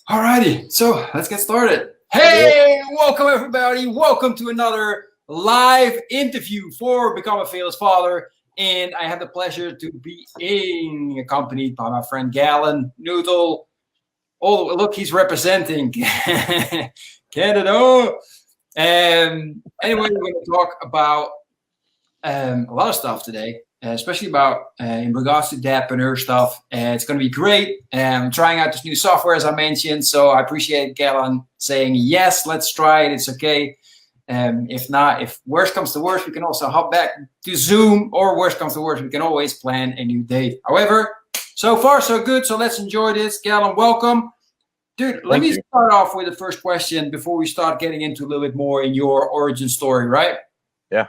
Alrighty, so let's get started. Hey, welcome everybody. Welcome to another live interview for Become a Fearless Father. And I have the pleasure to be accompanied by my friend Galen Nuttall. Oh, look, he's representing Canada. Anyway, we're going to talk about a lot of stuff today, especially about in regards to Dadpreneur stuff. It's going to be great. I'm trying out this new software, as I mentioned, so I appreciate Galen saying, yes, let's try it. It's okay. If not, if worst comes to worst, we can also hop back to Zoom, or worst comes to worst, we can always plan a new date. However, so far, so good. So let's enjoy this. Galen, welcome. Dude, let me start off with the first question before we start getting into a little bit more in your origin story, right? Yeah.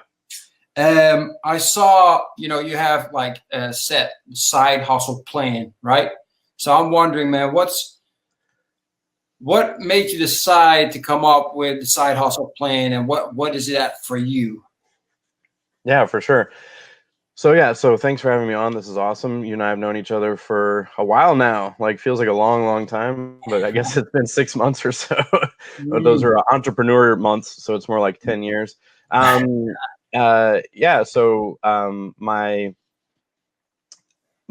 I saw, you have like a set side hustle plan, right? So I'm wondering, man, what made you decide to come up with the side hustle plan, and what is that for you? Yeah, for sure. So thanks for having me on. This is awesome. You and I have known each other for a while now. Like, feels like a long, long time, but I guess it's been 6 months or so. But those are entrepreneur months, so it's more like 10 years.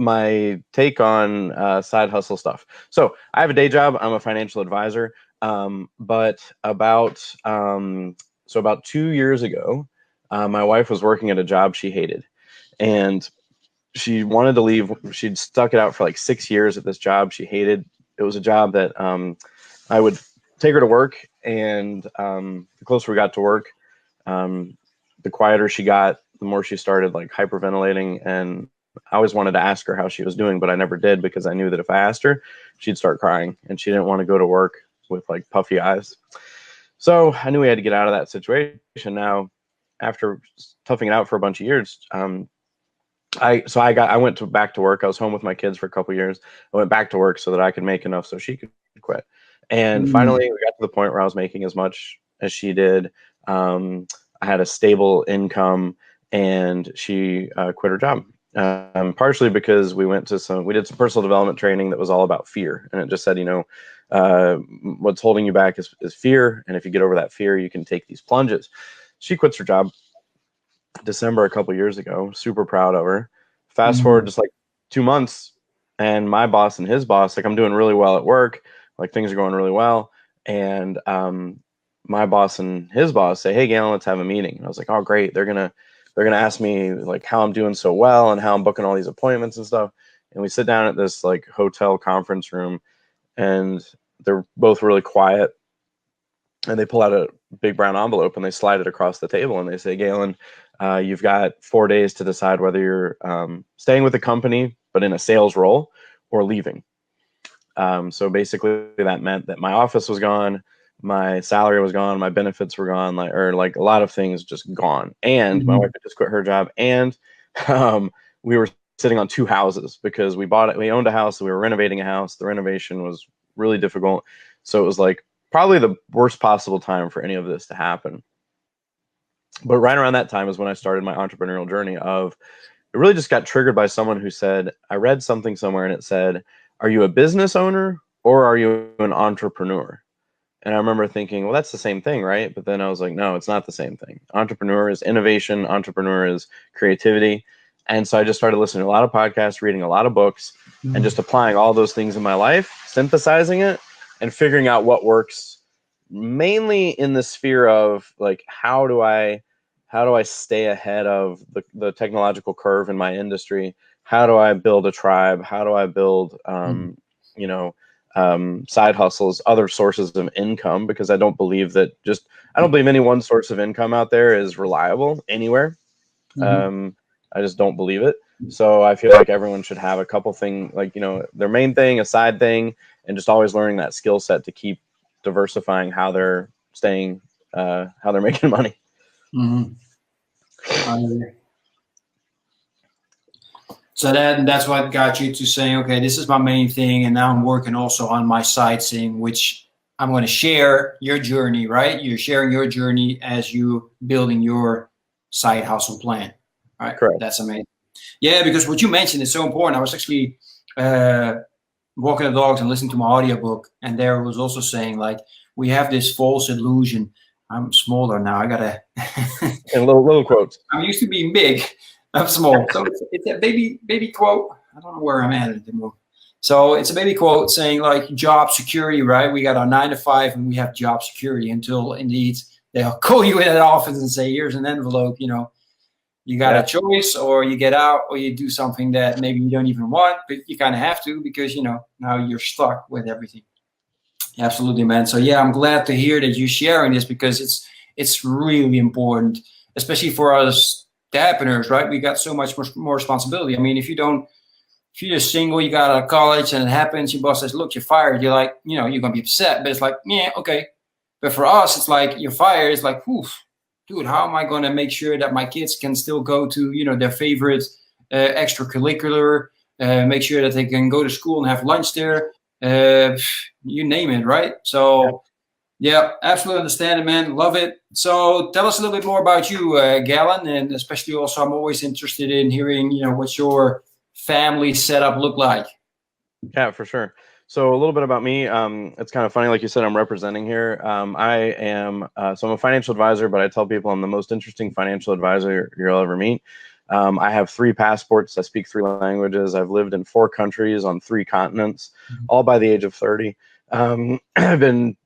My take on side hustle stuff. So I have a day job. I'm a financial advisor. But about 2 years ago, my wife was working at a job she hated, and she wanted to leave. She'd stuck it out for like 6 years at this job she hated. It was a job that I would take her to work, and the closer we got to work, the quieter she got, the more she started like hyperventilating. And I always wanted to ask her how she was doing, but I never did, because I knew that if I asked her, she'd start crying, and she didn't want to go to work with like puffy eyes. So I knew we had to get out of that situation. Now, after toughing it out for a bunch of years, I went back to work. I was home with my kids for a couple of years. I went back to work so that I could make enough so she could quit. And finally, we got to the point where I was making as much as she did. I had a stable income, and she quit her job. Partially because we did some personal development training that was all about fear. And it just said, what's holding you back is fear. And if you get over that fear, you can take these plunges. She quits her job December a couple years ago. Super proud of her. Fast forward just like 2 months, and my boss and his boss, like, I'm doing really well at work. Like, things are going really well. And my boss and his boss say, hey, Galen, let's have a meeting. And I was like, oh, great. They're going to ask me like how I'm doing so well and how I'm booking all these appointments and stuff. And we sit down at this like hotel conference room, and they're both really quiet. And they pull out a big brown envelope and they slide it across the table, and they say, Galen, you've got 4 days to decide whether you're staying with the company, but in a sales role, or leaving. So basically that meant that my office was gone, my salary was gone, my benefits were gone, like a lot of things just gone. And my wife had just quit her job, and we were sitting on 2 houses because we owned a house, we were renovating a house. The renovation was really difficult. So it was like probably the worst possible time for any of this to happen. But right around that time is when I started my entrepreneurial journey. It really just got triggered by someone who said, I read something somewhere and it said, are you a business owner or are you an entrepreneur? And I remember thinking, well, that's the same thing, right? But then I was like, no, it's not the same thing. Entrepreneur is innovation. Entrepreneur is creativity. And so I just started listening to a lot of podcasts, reading a lot of books, and just applying all those things in my life, synthesizing it, and figuring out what works, mainly in the sphere of like, how do I stay ahead of the technological curve in my industry? How do I build a tribe? How do I build, side hustles, other sources of income? Because I don't believe any one source of income out there is reliable anywhere. I just don't believe it. So I feel like everyone should have a couple things, like, their main thing, a side thing, and just always learning that skill set to keep diversifying how they're staying, how they're making money. So that's what got you to saying, okay, this is my main thing, and now I'm working also on my side thing, which I'm going to share your journey, right? You're sharing your journey as you building your side hustle plan, right? Correct. That's amazing. Yeah, because what you mentioned is so important. I was actually walking the dogs and listening to my audiobook, and there was also saying like we have this false illusion. I'm smaller now. I gotta and little quotes. I'm used to being big. I'm small. So it's a baby quote. I don't know where I'm at anymore. So it's a baby quote saying like job security, right? We got our 9 to 5 and we have job security until indeed they'll call you in at office and say, here's an envelope, you got a choice, or you get out, or you do something that maybe you don't even want, but you kind of have to because, now you're stuck with everything. Absolutely, man. So yeah, I'm glad to hear that you're sharing this because it's really important, especially for us dadpreneurs, right? We got so much more responsibility. I mean, if you're just single, you got out of college and it happens, your boss says, look, you're fired. You're like, you're going to be upset, but it's like, yeah, okay. But for us, it's like you're fired. It's like, oof, dude, how am I going to make sure that my kids can still go to, their favorite extracurricular, make sure that they can go to school and have lunch there, you name it, right? So, yeah, absolutely understand it, man. Love it. So tell us a little bit more about you, Galen, and especially also I'm always interested in hearing, what's your family setup look like. Yeah, for sure. So a little bit about me. It's kind of funny, like you said, I'm representing here. I am, so I'm a financial advisor, but I tell people I'm the most interesting financial advisor you'll ever meet. I have 3 passports. I speak 3 languages. I've lived in 4 countries on 3 continents, all by the age of 30. I've been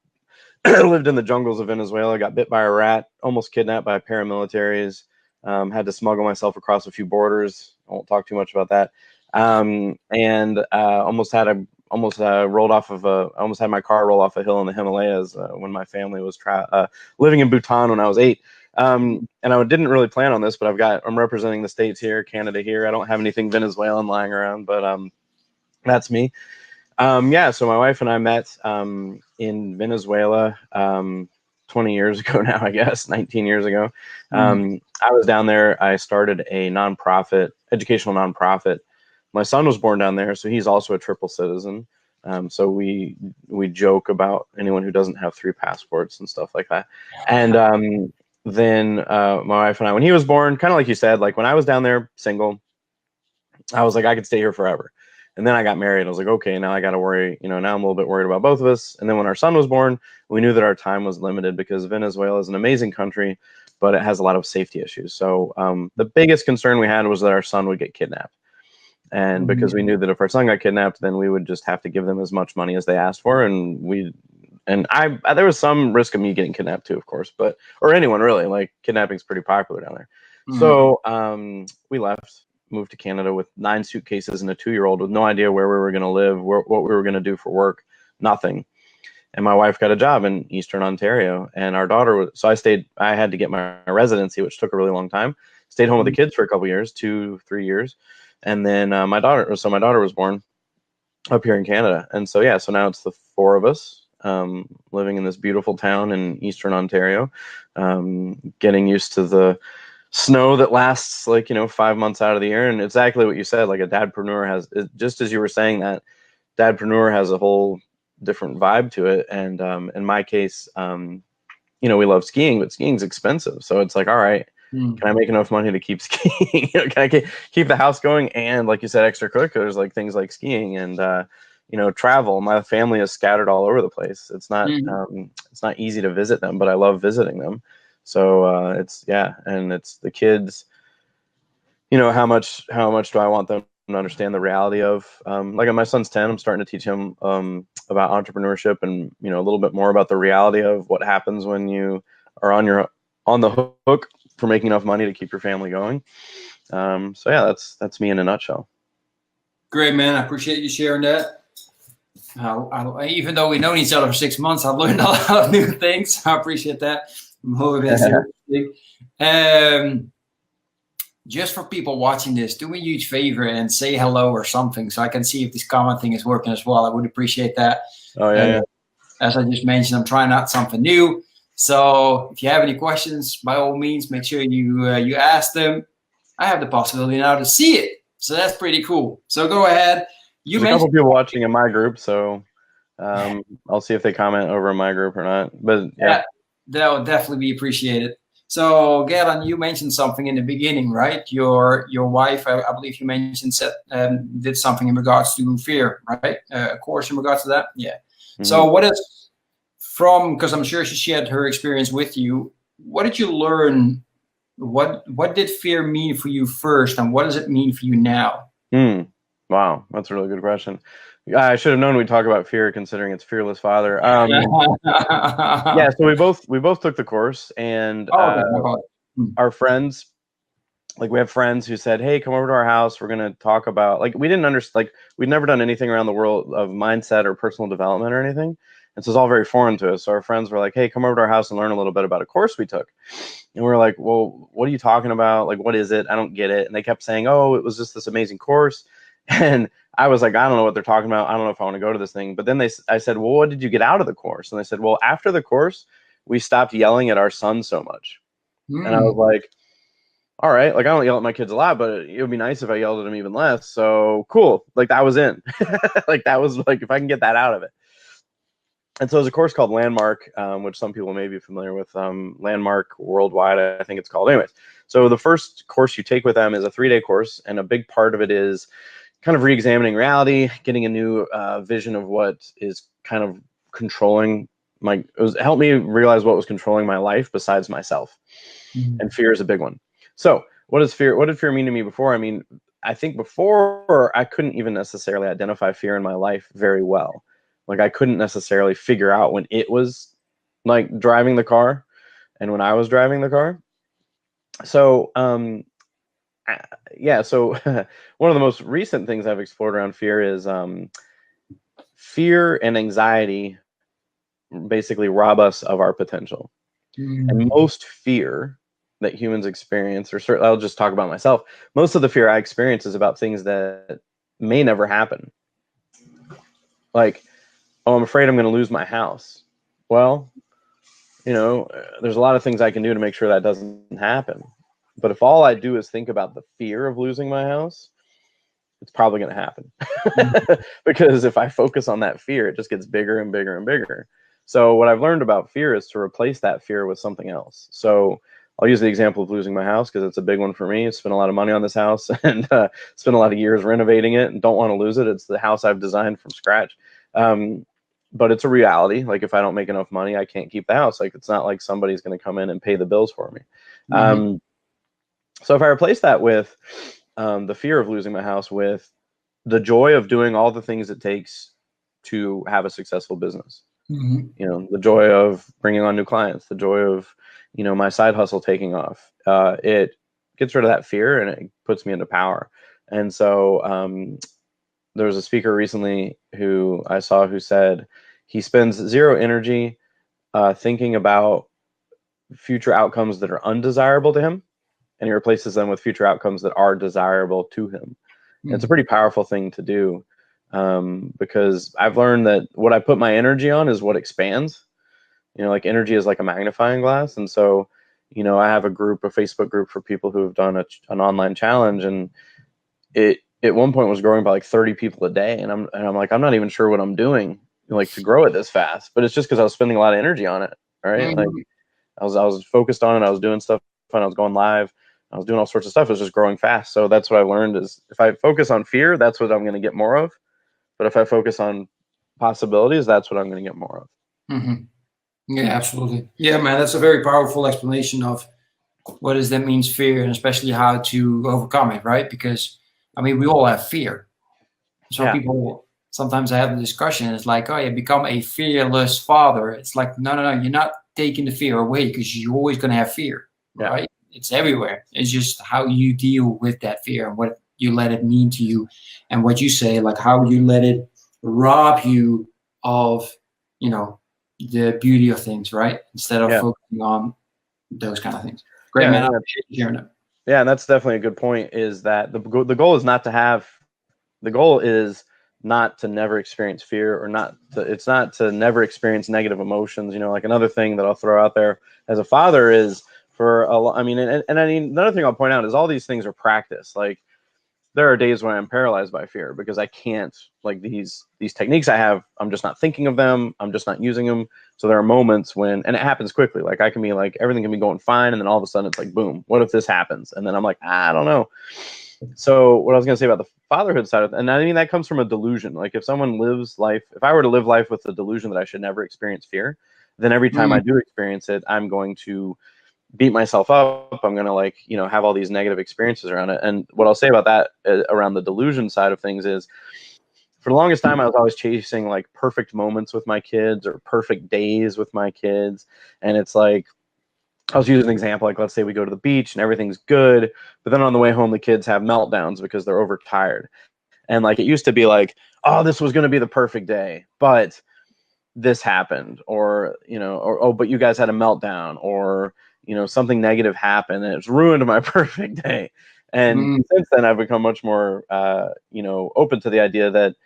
lived in the jungles of Venezuela, got bit by a rat, almost kidnapped by paramilitaries, had to smuggle myself across a few borders. I won't talk too much about that. And almost had my car roll off a hill in the Himalayas when my family was living in Bhutan when I was 8. And I didn't really plan on this, but I'm representing the States here, Canada here. I don't have anything Venezuelan lying around, but that's me. So my wife and I met in Venezuela 20 years ago now, I guess, 19 years ago. I was down there. I started a educational nonprofit. My son was born down there, so he's also a triple citizen. So we joke about anyone who doesn't have 3 passports and stuff like that. And then my wife and I, when he was born, kind of like you said, like when I was down there single, I was like, I could stay here forever. And then I got married. I was like, okay, now I got to worry. Now I'm a little bit worried about both of us. And then when our son was born, we knew that our time was limited because Venezuela is an amazing country, but it has a lot of safety issues. So the biggest concern we had was that our son would get kidnapped. And because we knew that if our son got kidnapped, then we would just have to give them as much money as they asked for. And there was some risk of me getting kidnapped too, of course, or anyone really. Like kidnapping is pretty popular down there. So we left, moved to Canada with 9 suitcases and a 2-year-old with no idea where we were going to live, what we were going to do for work, nothing. And my wife got a job in Eastern Ontario, and our daughter I had to get my residency, which took a really long time. Stayed home with the kids for a couple years, 2-3 years. And then my daughter was born up here in Canada. And so now it's the 4 of us living in this beautiful town in Eastern Ontario, getting used to the snow that lasts 5 months out of the year. And exactly what you said, like a dadpreneur has, just as you were saying that, dadpreneur has a whole different vibe to it. And in my case, we love skiing, but skiing's expensive. So it's like, all right, can I make enough money to keep skiing? Can I keep the house going? And like you said, extracurriculars, like things like skiing and, travel. My family is scattered all over the place. It's not easy to visit them, but I love visiting them. So and it's the kids, how much do I want them to understand the reality of, like my son's 10, I'm starting to teach him about entrepreneurship and, a little bit more about the reality of what happens when you are on the hook for making enough money to keep your family going. That's me in a nutshell. Great, man. I appreciate you sharing that. Even though we've known each other for 6 months, I've learned a lot of new things. I appreciate that. Just for people watching this, do me a huge favor and say hello or something so I can see if this comment thing is working as well. I would appreciate that. Oh, yeah. As I just mentioned, I'm trying out something new. So if you have any questions, by all means, make sure you ask them. I have the possibility now to see it. So that's pretty cool. So go ahead. There's a couple people watching in my group, so I'll see if they comment over in my group or not. But yeah, that would definitely be appreciated. So, Galen, you mentioned something in the beginning, right? Your wife, I believe you mentioned, did something in regards to fear, right? A course in regards to that. Yeah. Mm-hmm. So, what is because I'm sure she shared her experience with you. What did you learn? What did fear mean for you first, and what does it mean for you now? Wow, that's a really good question. I should have known we'd talk about fear, considering it's Fearless Father. Yeah, so we both took the course, and our friends, like we have friends who said, "Hey, come over to our house. We're gonna talk about," like, we didn't understand, like, we'd never done anything around the world of mindset or personal development or anything, and so it's all very foreign to us. So our friends were like, "Hey, come over to our house and learn a little bit about a course we took." And we were like, "Well, what are you talking about? Like, what is it? I don't get it." And they kept saying, "Oh, it was just this amazing course." And I was like, "I don't know what they're talking about. I don't know if I want to go to this thing." But then I said, "Well, what did you get out of the course?" And they said, "Well, after the course, we stopped yelling at our son so much." And I was like, all right, like, I don't yell at my kids a lot, but it would be nice if I yelled at them even less. So cool. Like, that was in. Like, that was like, if I can get that out of it. And so there's a course called Landmark, which some people may be familiar with. Landmark Worldwide, I think it's called. Anyways, so the first course you take with them is a 3-day course, and a big part of it is kind of re-examining reality, getting a new vision of what is kind of controlling helped me realize what was controlling my life besides myself. Mm-hmm. And fear is a big one. So what did fear mean to me before? I mean, I think before I couldn't even necessarily identify fear in my life very well. Like, I couldn't necessarily figure out when it was like driving the car and when I was driving the car. So, yeah. So one of the most recent things I've explored around fear is fear and anxiety basically rob us of our potential. And most fear that humans experience, or certainly, I'll just talk about myself, most of the fear I experience is about things that may never happen. Like, oh, I'm afraid I'm going to lose my house. Well, there's a lot of things I can do to make sure that doesn't happen. But if all I do is think about the fear of losing my house, it's probably going to happen. Because if I focus on that fear, it just gets bigger and bigger and bigger. So what I've learned about fear is to replace that fear with something else. So I'll use the example of losing my house because it's a big one for me. I spent a lot of money on this house and spent a lot of years renovating it and don't want to lose it. It's the house I've designed from scratch. But it's a reality. Like, if I don't make enough money, I can't keep the house. Like, it's not like somebody's going to come in and pay the bills for me. Mm-hmm. So if I replace that with the fear of losing my house with the joy of doing all the things it takes to have a successful business, mm-hmm. The joy of bringing on new clients, the joy of, my side hustle taking off, it gets rid of that fear and it puts me into power. And so there was a speaker recently who I saw who said he spends zero energy thinking about future outcomes that are undesirable to him, and he replaces them with future outcomes that are desirable to him. Mm-hmm. It's a pretty powerful thing to do, because I've learned that what I put my energy on is what expands. Like, energy is like a magnifying glass. And so, I have a Facebook group for people who have done an online challenge, and it at one point was growing by like 30 people a day. And I'm like, I'm not even sure what I'm doing, like, to grow it this fast, but it's just because I was spending a lot of energy on it. Right. Mm-hmm. Like, I was focused on it. I was doing stuff, and I was going live. I was doing all sorts of stuff. It was just growing fast. So that's what I learned is if I focus on fear, that's what I'm going to get more of. But if I focus on possibilities, that's what I'm going to get more of. Mm-hmm. Yeah, absolutely. Yeah, man, that's a very powerful explanation of what does that means fear, and especially how to overcome it, right? Because, I mean, we all have fear. So people sometimes have the discussion. It's like, oh, you become a fearless father. It's like, no, you're not taking the fear away, because you're always going to have fear, right? It's everywhere. It's just how you deal with that fear and what you let it mean to you, and what you say, like how you let it rob you of, the beauty of things, right? Instead of focusing on those kind of things. Great, man. I appreciate you hearing it. Yeah, and that's definitely a good point, is that the goal is not to have, the goal is not to never experience fear, or it's not to never experience negative emotions. Like, another thing that I'll throw out there as a father is another thing I'll point out is all these things are practice. Like, there are days when I'm paralyzed by fear because I can't, like, these techniques I have, I'm just not thinking of them. I'm just not using them. So there are moments when, and it happens quickly. Like I can be like, everything can be going fine. And then all of a sudden it's like, boom, what if this happens? And then I'm like, I don't know. So what I was going to say about the fatherhood side of it, and I mean, that comes from a delusion. Like if someone lives life, if I were to live life with the delusion that I should never experience fear, then every time I do experience it, I'm going to beat myself up. I'm going to, like, you know, have all these negative experiences around it. And what I'll say about that around the delusion side of things is, for the longest time, I was always chasing like perfect moments with my kids or perfect days with my kids. And it's like, I'll use an example. Like, let's say we go to the beach and everything's good, but then on the way home, the kids have meltdowns because they're overtired. And like, it used to be like, oh, this was going to be the perfect day, but this happened, or, you know, or, oh, but you guys had a meltdown, or, you know, something negative happened and it's ruined my perfect day. And since then I've become much more, you know, open to the idea that,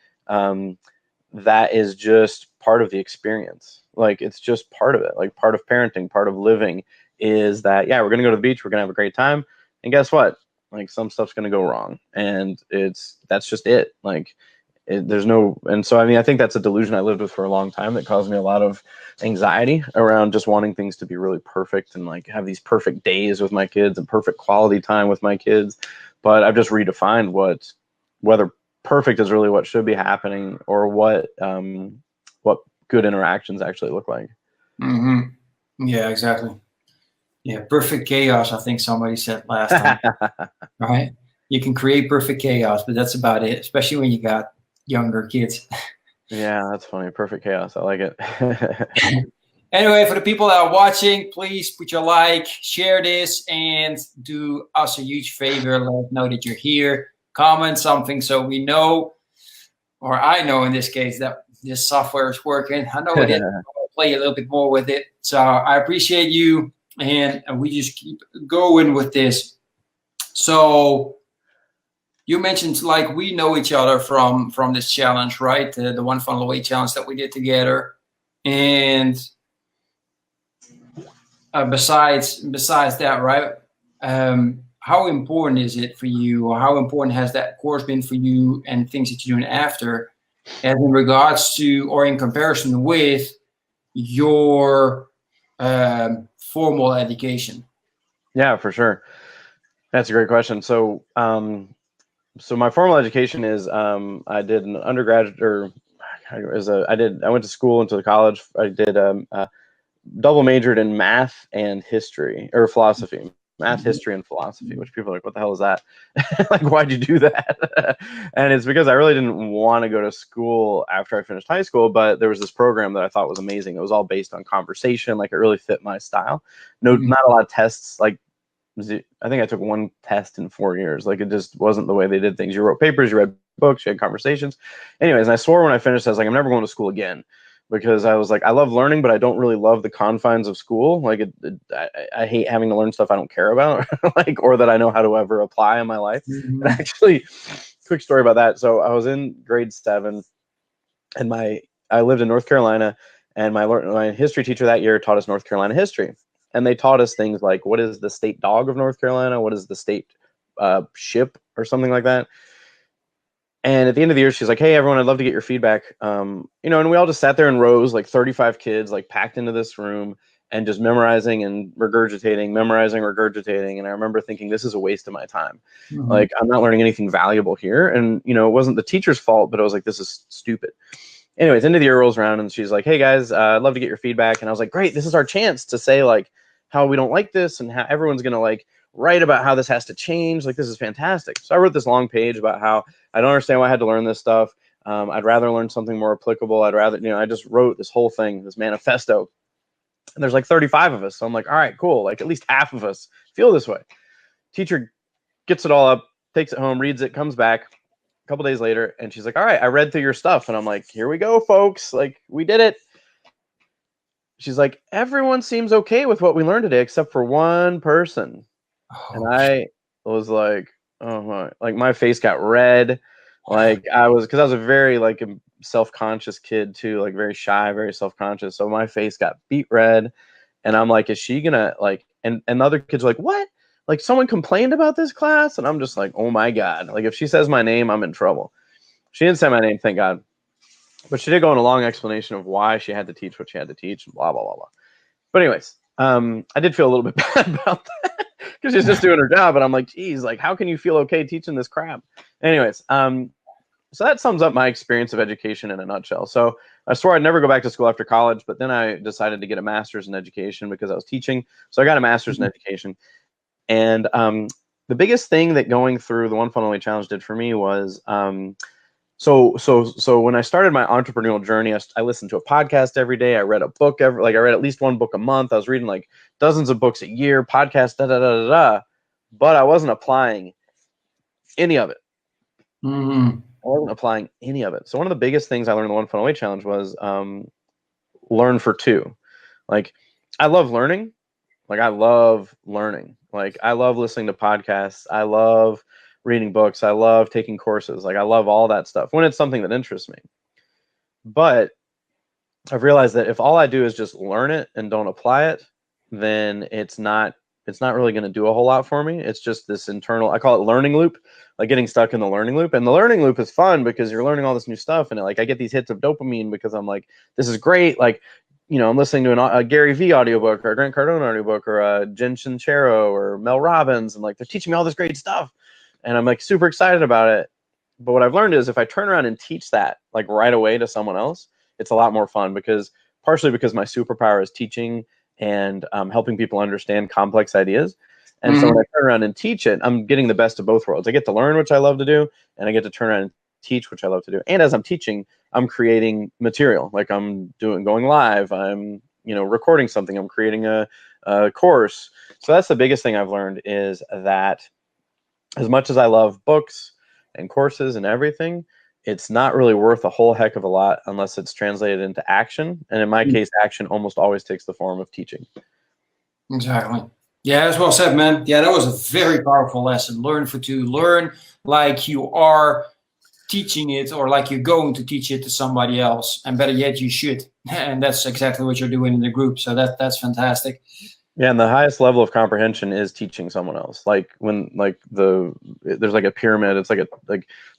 that is just part of the experience. Like, it's just part of it. Like, part of parenting, part of living is that, yeah, we're going to go to the beach. We're going to have a great time. And guess what? Like, some stuff's going to go wrong, and that's just it. Like, there's no, and so, I mean, I think that's a delusion I lived with for a long time that caused me a lot of anxiety around just wanting things to be really perfect and like have these perfect days with my kids and perfect quality time with my kids. But I've just redefined whether perfect is really what should be happening, or what good interactions actually look like. Yeah, exactly. Yeah, perfect chaos, I think somebody said last time. Right? You can create perfect chaos, but that's about it, especially when you got younger kids. Yeah, that's funny. Perfect chaos. I like it. Anyway, for the people that are watching, please put your like, share this, and do us a huge favor. Let us know that you're here. Comment something so we know, or I know in this case, that this software is working. I know it is. I'll play a little bit more with it. So I appreciate you, and we just keep going with this. So you mentioned, like, we know each other from this challenge, right? The One Funnel Away challenge that we did together. And besides that, right? How important is it for you, or how important has that course been for you, and things that you're doing after, as in regards to, or in comparison with, your formal education? Yeah, for sure. That's a great question. So, so my formal education is, I did an undergraduate, or I went to school, into the college. I did double majored in math and history, or philosophy, math, history, and philosophy, which people are like, what the hell is that? Like, why'd you do that? And it's because I really didn't want to go to school after I finished high school, but there was this program that I thought was amazing. It was all based on conversation. Like, it really fit my style. No, not a lot of tests. Like, I think I took one test in 4 years. Like, it just wasn't the way they did things. You wrote papers, you read books, you had conversations. Anyways, and I swore when I finished, I was like, I'm never going to school again, because I was like, I love learning, but I don't really love the confines of school. Like, I hate having to learn stuff I don't care about, like, or that I know how to ever apply in my life. And actually, quick story about that. So I was in grade 7, and I lived in North Carolina, and my history teacher that year taught us North Carolina history. And they taught us things like, what is the state dog of North Carolina? What is the state ship, or something like that? And at the end of the year, she's like, hey, everyone, I'd love to get your feedback. You know, and we all just sat there in rows, like 35 kids, like packed into this room, and just memorizing and regurgitating, memorizing, regurgitating. And I remember thinking, this is a waste of my time. Like, I'm not learning anything valuable here. And, you know, it wasn't the teacher's fault, but I was like, this is stupid. Anyways, end of the year rolls around, and she's like, hey guys, I'd love to get your feedback. And I was like, great, this is our chance to say, like, how we don't like this, and how everyone's going to, like, write about how this has to change. Like, this is fantastic. So I wrote this long page about how I don't understand why I had to learn this stuff. I'd rather learn something more applicable. I'd rather, you know, I just wrote this whole thing, this manifesto. And there's like 35 of us. So I'm like, all right, cool. Like, at least half of us feel this way. Teacher gets it all up, takes it home, reads it, comes back a couple days later, and she's like, all right, I read through your stuff. And I'm like, here we go, folks. Like, we did it. She's like, everyone seems okay with what we learned today, except for one person. And I was like, oh my, like, my face got red. Like, because I was a very, like, a self-conscious kid too, like, very shy, very self-conscious. So my face got beet red. And I'm like, is she gonna, like, and the other kids are like, what? like someone complained about this class, and I'm just like, oh my God. Like if she says my name, I'm in trouble. She didn't say my name, thank God. But she did go in a long explanation of why she had to teach what she had to teach, and blah, blah, blah, blah. But anyways, I did feel a little bit bad about that because she's just doing her job. And I'm like, geez, like, how can you feel okay teaching this crap? Anyways, so that sums up my experience of education in a nutshell. So I swore I'd never go back to school after college, but then I decided to get a master's in education because I was teaching. So I got a master's in education. And the biggest thing that going through the One Funnel Away Challenge did for me was so when I started my entrepreneurial journey, I listened to a podcast every day. I read a book I read at least one book a month. I was reading like dozens of books a year, podcasts, but I wasn't applying any of it. Mm-hmm. I wasn't applying any of it. So one of the biggest things I learned in the One Funnel Away Challenge was learn for two. Like I love learning. Like I love learning. Like I love listening to podcasts. I love reading books. I love taking courses. Like I love all that stuff when it's something that interests me. But I've realized that if all I do is just learn it and don't apply it, then it's not really going to do a whole lot for me. It's just this internal, I call it learning loop, like getting stuck in the learning loop. And the learning loop is fun because you're learning all this new stuff. And like I get these hits of dopamine because I'm like, this is great. Like, you know, I'm listening to a Gary Vee audiobook or a Grant Cardone audiobook or a Jen Sincero or Mel Robbins. And like, they're teaching me all this great stuff. And I'm like super excited about it. But what I've learned is if I turn around and teach that like right away to someone else, it's a lot more fun because partially because my superpower is teaching and helping people understand complex ideas. And so when I turn around and teach it, I'm getting the best of both worlds. I get to learn, which I love to do, and I get to turn around and teach, which I love to do. And as I'm teaching, I'm creating material. Like I'm going live. I'm, you know, recording something. I'm creating a course. So that's the biggest thing I've learned is that as much as I love books and courses and everything, it's not really worth a whole heck of a lot unless it's translated into action. And in my case, action almost always takes the form of teaching. Exactly. Yeah, that's well said, man. Yeah, that was a very powerful lesson. Learn for two. Learn like you are teaching it or like you're going to teach it to somebody else. And better yet, you should. And that's exactly what you're doing in the group. So that's fantastic. Yeah, and the highest level of comprehension is teaching someone else. Like when there's like a pyramid. It's like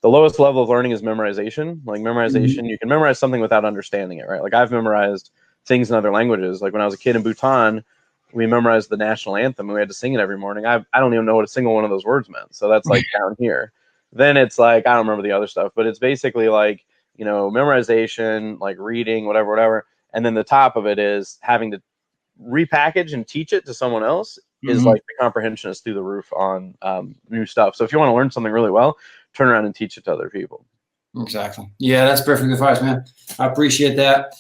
the lowest level of learning is memorization. Like memorization, you can memorize something without understanding it, right? Like I've memorized things in other languages. Like when I was a kid in Bhutan, we memorized the national anthem and we had to sing it every morning. I don't even know what a single one of those words meant. So that's like down here. Then it's like I don't remember the other stuff, but it's basically like, you know, memorization, like reading, whatever. And then the top of it is having to repackage and teach it to someone else is like the comprehension is through the roof on new stuff. So if you want to learn something really well, turn around and teach it to other people. Exactly. Yeah, that's perfect advice, man. I appreciate that.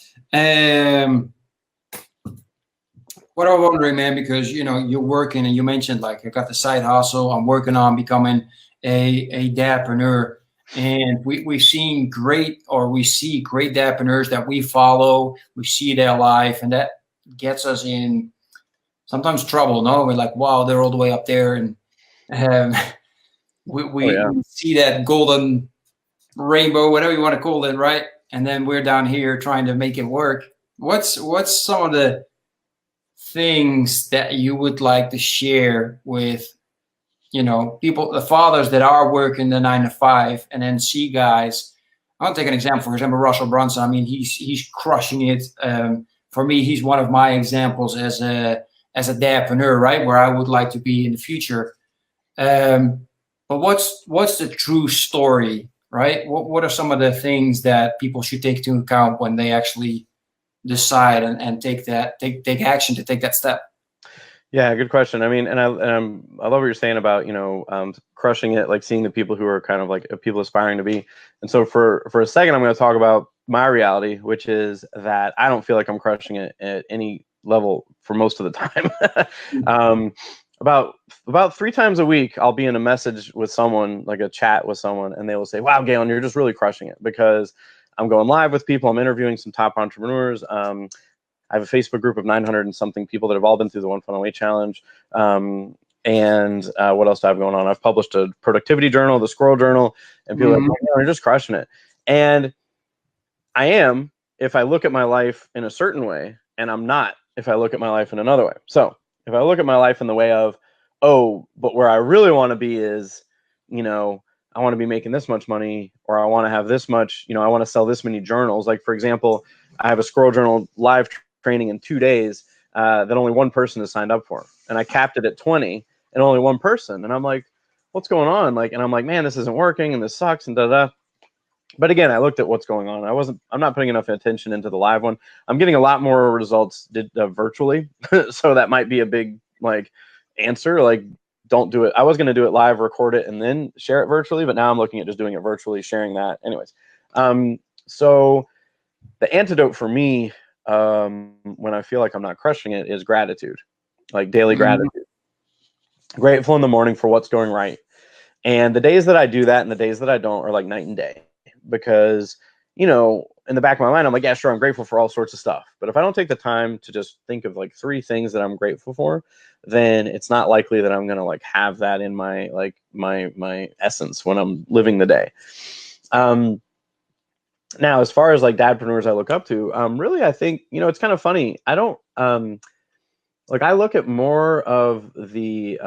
What I'm wondering, man, because you know you're working and you mentioned like I got the side hustle. I'm working on becoming a dadpreneur, and we see great dadpreneurs that we follow. We see their life, and that gets us in sometimes trouble. No, we're like, wow, they're all the way up there, and we see that golden rainbow, whatever you want to call it, right? And then we're down here trying to make it work. What's some of the things that you would like to share with, you know, people, the fathers that are working the 9 to 5 and then see guys? I'll take an example. For example, Russell Brunson. I mean, he's crushing it. For me, he's one of my examples as a dadpreneur, right? Where I would like to be in the future. But what's the true story, right? What are some of the things that people should take into account when they actually decide and take action to take that step? Yeah, good question. I mean, I love what you're saying about, you know, crushing it, like seeing the people who are kind of like people aspiring to be. And so for a second, I'm going to talk about my reality, which is that I don't feel like I'm crushing it at any level for most of the time. About 3 times a week, I'll be in a message with someone, like a chat with someone, and they will say, "Wow, Galen, you're just really crushing it," because I'm going live with people. I'm interviewing some top entrepreneurs. I have a Facebook group of 900 and something people that have all been through the One Funnel Away Challenge. And what else do I have going on? I've published a productivity journal, the Squirrel Journal, and people are like, "Oh, you're just crushing it." And I am if I look at my life in a certain way, and I'm not if I look at my life in another way. So if I look at my life in the way of, oh, but where I really want to be is, you know, I want to be making this much money, or I want to have this much, you know, I want to sell this many journals. Like, for example, I have a Squirrel Journal live training in 2 days that only one person has signed up for. And I capped it at 20 and only one person. And I'm like, what's going on? Like, and I'm like, man, this isn't working and this sucks and da-da. But again, I looked at what's going on. I'm not putting enough attention into the live one. I'm getting a lot more results virtually. So that might be a big like answer. Like, don't do it. I was going to do it live, record it, and then share it virtually. But now I'm looking at just doing it virtually, sharing that. Anyways, so the antidote for me when I feel like I'm not crushing it is gratitude, like daily gratitude. Grateful in the morning for what's going right. And the days that I do that and the days that I don't are like night and day. Because, you know, in the back of my mind, I'm like, yeah, sure, I'm grateful for all sorts of stuff. But if I don't take the time to just think of like 3 things that I'm grateful for, then it's not likely that I'm going to like have that in my, like my essence when I'm living the day. Now, as far as like dadpreneurs I look up to, really, I think, you know, it's kind of funny. I don't, like, I look at more of the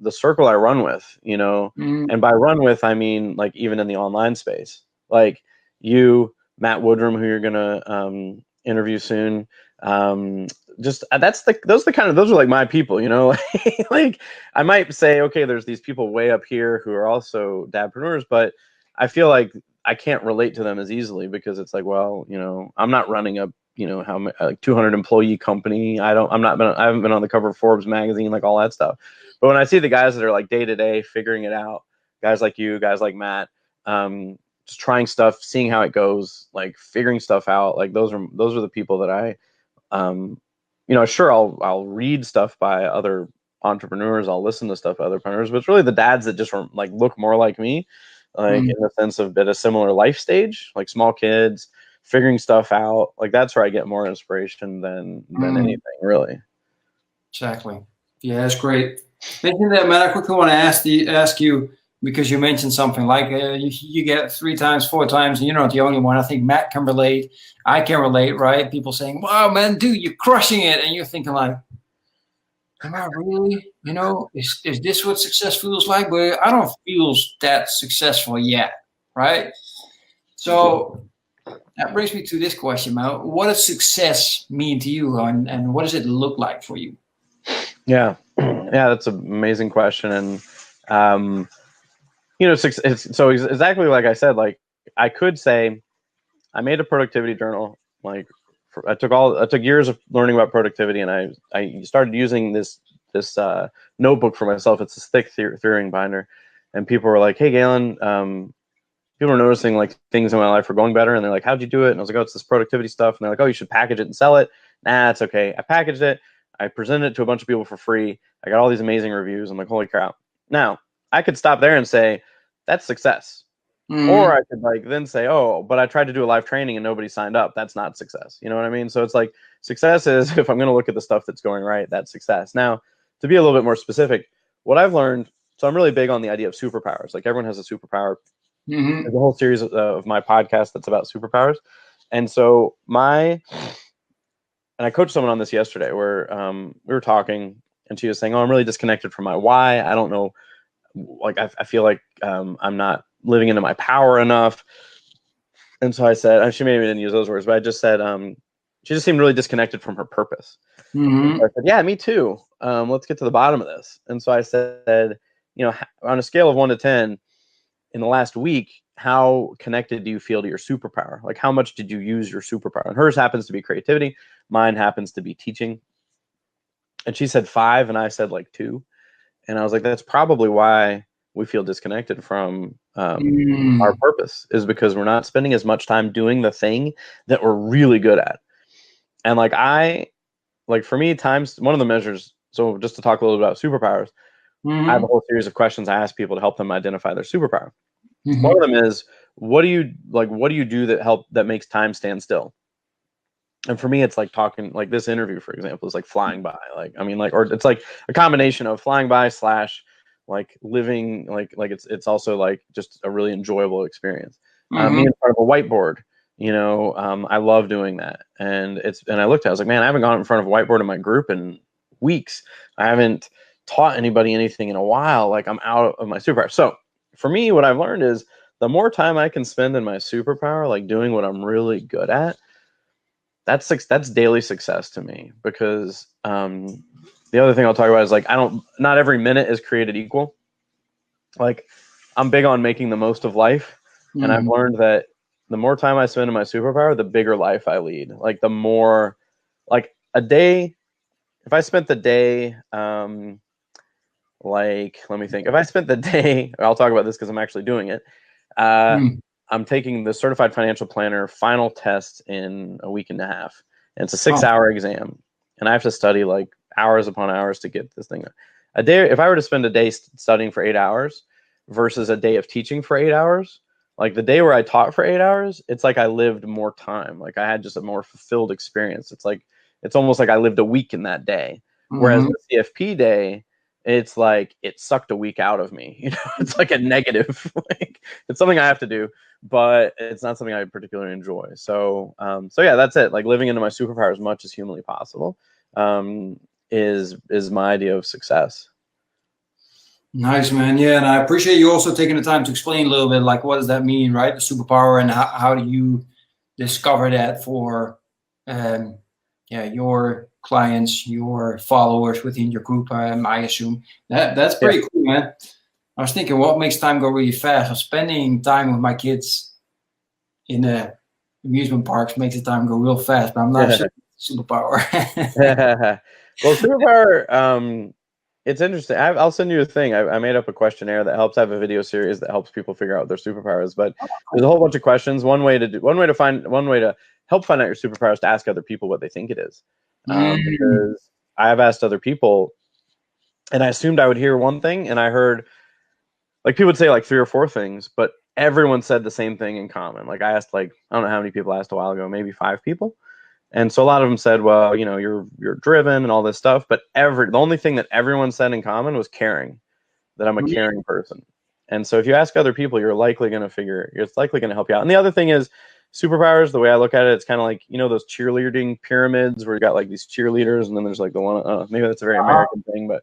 circle I run with, you know, and by run with, I mean, like, even in the online space, like you, Matt Woodrum, who you're going to interview soon. Those are like my people, you know, like I might say, okay, there's these people way up here who are also dadpreneurs, but I feel like I can't relate to them as easily because it's like, well, you know, I'm not running a, you know, how like 200 employee company. I haven't been on the cover of Forbes magazine, like all that stuff. But when I see the guys that are like day to day figuring it out, guys like you, guys like Matt, just trying stuff, seeing how it goes, like figuring stuff out, like those are the people that I, you know, sure, I'll read stuff by other entrepreneurs, I'll listen to stuff by other entrepreneurs, but it's really the dads that just like look more like me, like in the sense of at a similar life stage, like small kids, figuring stuff out. Like that's where I get more inspiration than anything, really. Exactly. Yeah, that's great. Mentioning that, man, I quickly want to ask you because you mentioned something like you get 3 times, 4 times, and you're not the only one. I think Matt can relate. I can relate, right? People saying, "Wow, man, dude, you're crushing it," and you're thinking like, "Am I really? You know, is this what success feels like?" But I don't feel that successful yet, right? So that brings me to this question, man. What does success mean to you, and what does it look like for you? Yeah, that's an amazing question, and you know, so exactly like I said, like I could say, I made a productivity journal. Like I took years of learning about productivity, and I started using this notebook for myself. It's this thick Thuring binder, and people were like, "Hey, Galen, people are noticing like things in my life are going better," and they're like, "How'd you do it?" And I was like, "Oh, it's this productivity stuff." And they're like, "Oh, you should package it and sell it." Nah, it's okay. I packaged it. I presented it to a bunch of people for free. I got all these amazing reviews. I'm like, holy crap. Now, I could stop there and say, that's success. Or I could like then say, oh, but I tried to do a live training and nobody signed up. That's not success. You know what I mean? So it's like success is if I'm going to look at the stuff that's going right, that's success. Now, to be a little bit more specific, what I've learned, so I'm really big on the idea of superpowers. Like everyone has a superpower. There's a whole series of my podcast that's about superpowers. And so and I coached someone on this yesterday where we were talking and she was saying, oh, I'm really disconnected from my why. I don't know. Like, I feel like I'm not living into my power enough. And so I said, she maybe didn't use those words, but I just said, she just seemed really disconnected from her purpose. So I said, yeah, me too. Let's get to the bottom of this. And so I said, you know, on a scale of 1 to 10, in the last week, how connected do you feel to your superpower? Like, how much did you use your superpower? And hers happens to be creativity. Mine happens to be teaching. And she said 5, and I said like 2. And I was like, that's probably why we feel disconnected from our purpose, is because we're not spending as much time doing the thing that we're really good at. And like for me, times one of the measures. So just to talk a little bit about superpowers, I have a whole series of questions I ask people to help them identify their superpower. One of them is, what do you do that makes time stand still? And for me, it's like talking, like this interview, for example, is like flying by. Like, I mean, like, or it's like a combination of flying by / like living, like it's also like just a really enjoyable experience. Me in front of a whiteboard, you know, I love doing that. And I looked at it, I was like, man, I haven't gone in front of a whiteboard in my group in weeks. I haven't taught anybody anything in a while, like I'm out of my superpower. So for me, what I've learned is the more time I can spend in my superpower, like doing what I'm really good at, that's daily success to me. Because the other thing I'll talk about is like, not every minute is created equal. Like I'm big on making the most of life. And I've learned that the more time I spend in my superpower, the bigger life I lead. Like the more, like a day, if I spent the day, like, let me think. If I spent the day, I'll talk about this because I'm actually doing it. I'm taking the Certified Financial Planner final test in a week and a half. And it's a 6-hour exam. And I have to study like hours upon hours to get this thing. A day, if I were to spend a day studying for 8 hours versus a day of teaching for 8 hours, like the day where I taught for 8 hours, it's like I lived more time. Like I had just a more fulfilled experience. It's almost like I lived a week in that day. Whereas the CFP day, it's like it sucked a week out of me. You know, it's like a negative. Like it's something I have to do, but it's not something I particularly enjoy. So, so yeah, that's it. Like living into my superpower as much as humanly possible is my idea of success. Nice, man. Yeah, and I appreciate you also taking the time to explain a little bit, like, what does that mean, right? The superpower, and how do you discover that for, your clients, your followers within your group. I assume that's pretty cool, man. I was thinking, what makes time go really fast? I'm spending time with my kids in the amusement parks makes the time go real fast, but I'm not sure superpower. Well, superpower. It's interesting. I'll send you a thing. I made up a questionnaire that helps. I have a video series that helps people figure out what their superpowers. But there's a whole bunch of questions. One way to help find out your superpowers is to ask other people what they think it is. Because I have asked other people, and I assumed I would hear one thing, and I heard like people would say like 3 or 4 things, but everyone said the same thing in common. Like I asked, like I don't know how many people I asked a while ago, maybe 5 people. And so a lot of them said, well, you know, you're driven and all this stuff. But the only thing that everyone said in common was caring, that I'm a caring person. And so if you ask other people, it's likely going to help you out. And the other thing is superpowers, the way I look at it, it's kind of like, you know, those cheerleading pyramids where you got like these cheerleaders and then there's like the one, maybe that's a very American thing, but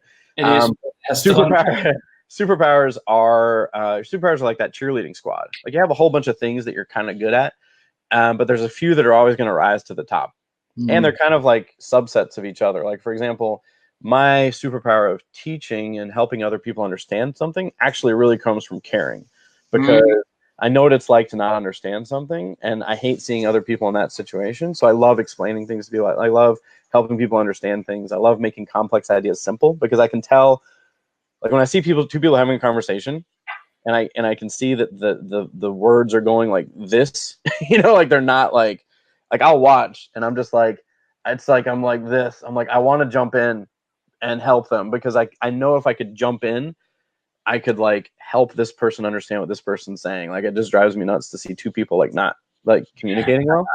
superpowers are like that cheerleading squad. Like you have a whole bunch of things that you're kind of good at. But there's a few that are always going to rise to the top. And they're kind of like subsets of each other. Like, for example, my superpower of teaching and helping other people understand something actually really comes from caring, because I know what it's like to not understand something. And I hate seeing other people in that situation. So I love explaining things to people. I love helping people understand things. I love making complex ideas simple, because I can tell, like when I see two people having a conversation, and I can see that the words are going like this, you know, like they're not like I'll watch and I'm just like, it's like I'm like this. I'm like, I want to jump in and help them, because I know if I could jump in, I could like help this person understand what this person's saying. Like it just drives me nuts to see 2 people like not like communicating well.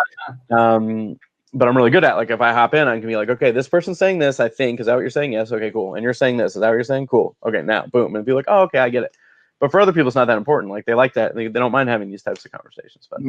But I'm really good at, like, if I hop in, I can be like, okay, this person's saying this, I think, is that what you're saying? Yes. Okay, cool. And you're saying this, is that what you're saying? Cool. Okay, now boom. And be like, oh, okay, I get it. But for other people, it's not that important. Like they like that. They don't mind having these types of conversations. But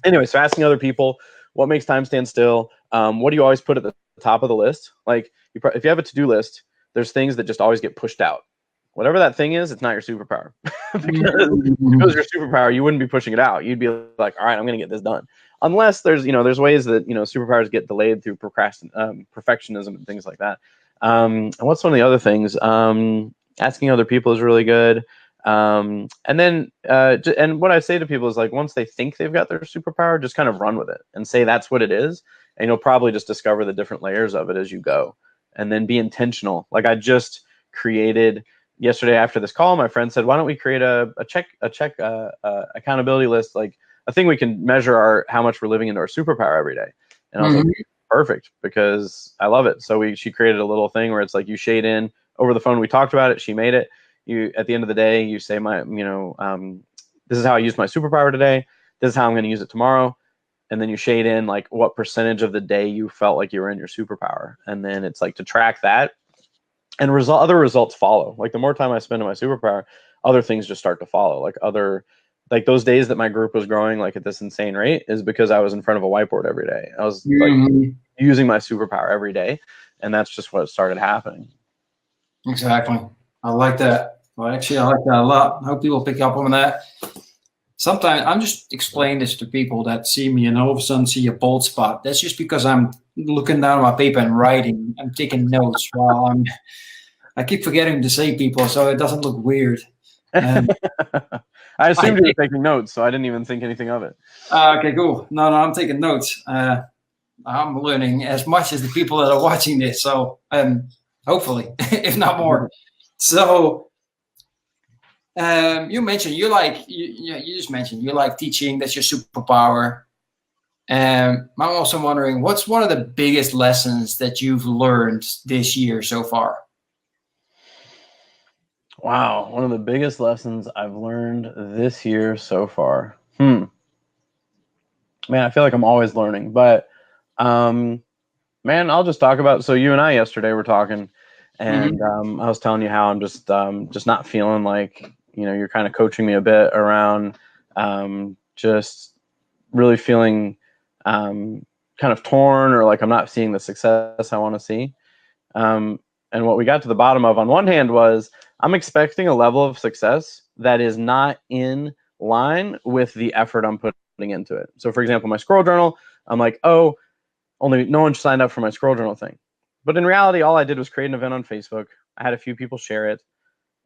anyway, so asking other people, what makes time stand still? What do you always put at the top of the list? Like if you have a to-do list, there's things that just always get pushed out. Whatever that thing is, it's not your superpower. Because if it was your superpower, you wouldn't be pushing it out. You'd be like, all right, I'm going to get this done. Unless there's ways that, superpowers get delayed through perfectionism and things like that. And what's one of the other things? Asking other people is really good. And then and what I say to people is, like, once they think they've got their superpower, just kind of run with it and say that's what it is, and you'll probably just discover the different layers of it as you go. And then be intentional. Like I just created yesterday after this call, my friend said, why don't we create a check accountability list, like a thing we can measure how much we're living into our superpower every day. And I was like, perfect, because I love it. So she created a little thing where it's like you shade in over the phone. We talked about it. She made it. You, at the end of the day, you say this is how I used my superpower today. This is how I'm going to use it tomorrow. And then you shade in like what percentage of the day you felt like you were in your superpower. And then it's like to track that, and other results follow. Like the more time I spend in my superpower, other things just start to follow. Like those days that my group was growing like at this insane rate is because I was in front of a whiteboard every day. I was like using my superpower every day. And that's just what started happening. Exactly. I like that. Well, actually, I like that a lot. I hope people pick up on that. Sometimes I'm just explaining this to people that see me and all of a sudden see a bold spot. That's just because I'm looking down at my paper and writing. I'm taking notes while I keep forgetting to say people so it doesn't look weird. I I assumed you were taking notes, so I didn't even think anything of it. Okay, cool. No, I'm taking notes. I'm learning as much as the people that are watching this. So hopefully, if not more. So you mentioned you just mentioned you like teaching. That's your superpower. I'm also wondering what's one of the biggest lessons that you've learned this year so far? Wow, one of the biggest lessons I've learned this year so far. Man, I feel like I'm always learning, but man, I'll just talk about. So you and I yesterday were talking, and I was telling you how I'm just not feeling like, you know, you're kind of coaching me a bit around just really feeling kind of torn, or like I'm not seeing the success I want to see. And what we got to the bottom of on one hand was I'm expecting a level of success that is not in line with the effort I'm putting into it. So for example, my Squirrel Journal, I'm like, oh, only no one signed up for my Squirrel Journal thing. But in reality, all I did was create an event on Facebook. I had a few people share it.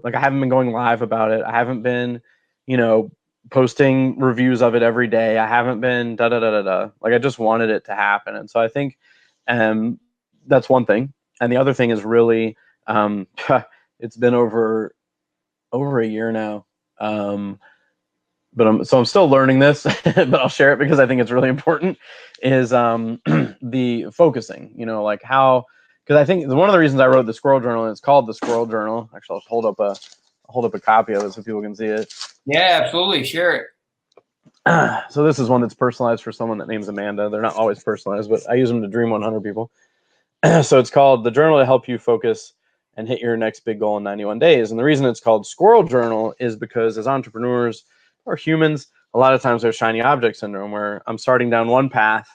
Like, I haven't been going live about it. I haven't been, you know, posting reviews of it every day. I haven't been da da da da da. Like, I just wanted it to happen. And so I think that's one thing. And the other thing is really, it's been over a year now. But I'm still learning this, but I'll share it because I think it's really important, is the focusing, you know, like how, because I think one of the reasons I wrote the Squirrel Journal, and it's called the Squirrel Journal. Actually, I'll hold up a copy of it so people can see it. Yeah, absolutely. Share it. So this is one that's personalized for someone that names Amanda. They're not always personalized, but I use them to dream 100 people. So it's called The Journal to Help You Focus and Hit Your Next Big Goal in 91 Days. And the reason it's called Squirrel Journal is because as entrepreneurs or humans, a lot of times there's shiny object syndrome, where I'm starting down one path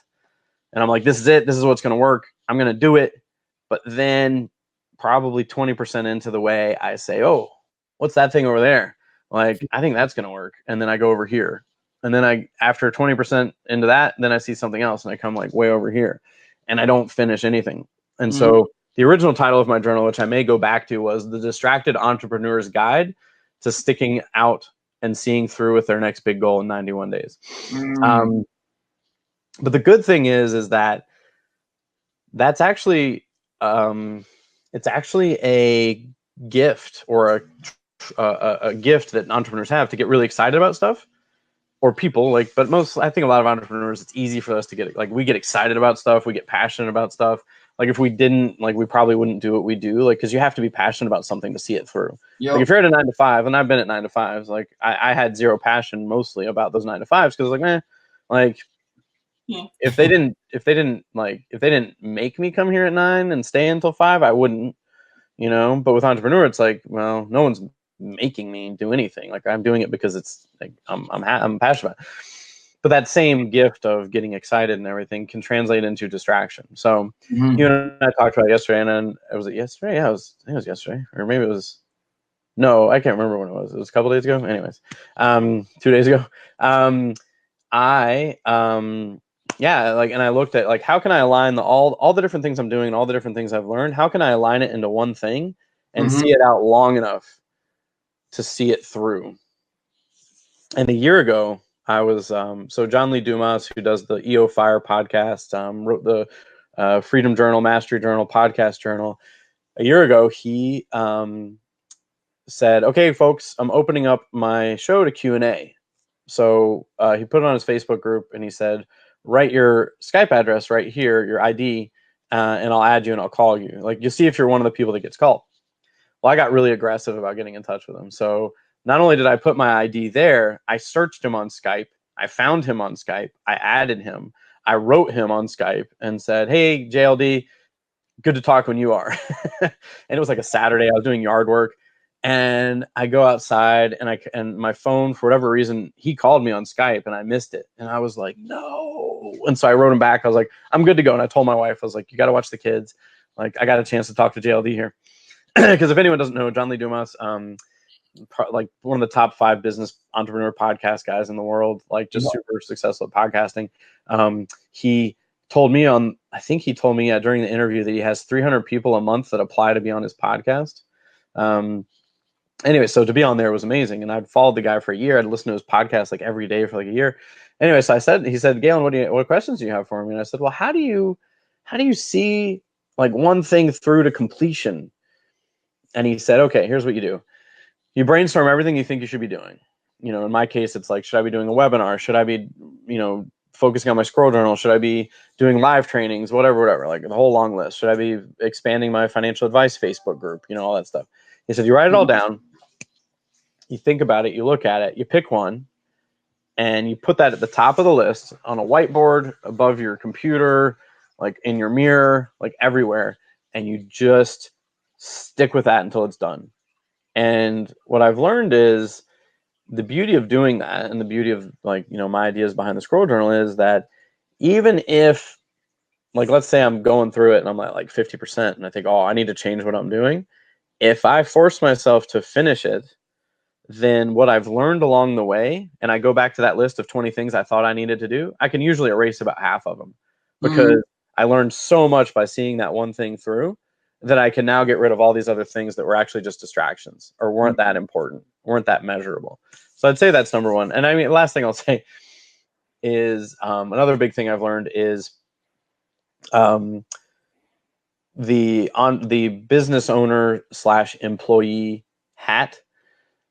and I'm like, this is it. This is what's going to work. I'm going to do it. But then probably 20% into the way, I say, oh, what's that thing over there? Like, I think that's going to work. And then I go over here. And then after 20% into that, then I see something else and I come like way over here and I don't finish anything. And so the original title of my journal, which I may go back to, was The Distracted Entrepreneur's Guide to Sticking Out and Seeing Through with Their Next Big Goal in 91 Days. But the good thing is that that's actually, it's actually a gift, or a gift that entrepreneurs have, to get really excited about stuff. Or people, like, but I think a lot of entrepreneurs, it's easy for us to get, like, we get excited about stuff, we get passionate about stuff. Like, if we didn't, like, we probably wouldn't do what we do, like, because you have to be passionate about something to see it through. Like, if you're at a 9 to 5, and I've been at 9 to 5s, like, I had zero passion mostly about those 9 to 5s, because like, if they didn't make me come here at 9 and stay until 5, I wouldn't, you know. But with entrepreneur, it's like, well, no one's making me do anything. Like, I'm doing it because it's like I'm passionate about it. But that same gift of getting excited and everything can translate into distraction. So you and I talked about it yesterday, and then was it yesterday? Yeah, I think it was yesterday, or maybe it was. No, I can't remember when it was. It was a couple days ago. Anyways, 2 days ago. And I looked at, like, how can I align all the different things I'm doing and all the different things I've learned? How can I align it into one thing and see it out long enough to see it through? And a year ago, I was so John Lee Dumas, who does the EO Fire podcast, wrote the Freedom Journal, Mastery Journal, Podcast Journal. A year ago, he said, "Okay, folks, I'm opening up my show to Q&A." So he put it on his Facebook group, and he said, "Write your Skype address right here, your ID, and I'll add you and I'll call you. Like, you'll see if you're one of the people that gets called." Well, I got really aggressive about getting in touch with him. So not only did I put my ID there, I searched him on Skype. I found him on Skype. I added him. I wrote him on Skype and said, "Hey, JLD, good to talk when you are." And it was like a Saturday. I was doing yard work. And I go outside, and my phone, for whatever reason, he called me on Skype and I missed it. And I was like, no. And so I wrote him back. I was like, I'm good to go. And I told my wife, I was like, you got to watch the kids. Like, I got a chance to talk to JLD here. because if anyone doesn't know, John Lee Dumas, like one of the top 5 business entrepreneur podcast guys in the world, like just super successful at podcasting. He told me I think he told me during the interview that he has 300 people a month that apply to be on his podcast. Anyway, so to be on there was amazing. And I'd followed the guy for a year. I'd listened to his podcast like every day for like a year. Anyway, so he said, Galen, what questions do you have for me? And I said, well, how do you see like one thing through to completion? And he said, okay, here's what you do. You brainstorm everything you think you should be doing. You know, in my case, it's like, should I be doing a webinar? Should I be, focusing on my Squirrel Journal? Should I be doing live trainings? Whatever, like the whole long list. Should I be expanding my financial advice Facebook group? All that stuff. He said, you write it all down. You think about it. You look at it. You pick one. And you put that at the top of the list on a whiteboard above your computer, like in your mirror, like everywhere. And you just stick with that until it's done. And what I've learned is the beauty of doing that, and the beauty of like, my ideas behind the Squirrel Journal is that even if, like, let's say I'm going through it and I'm at like 50% and I think, oh, I need to change what I'm doing. If I force myself to finish it, then what I've learned along the way, and I go back to that list of 20 things I thought I needed to do, I can usually erase about half of them because I learned so much by seeing that one thing through that I can now get rid of all these other things that were actually just distractions or weren't that important, weren't that measurable. So I'd say that's number one. And I mean, last thing I'll say is another big thing I've learned is the business owner / employee hat.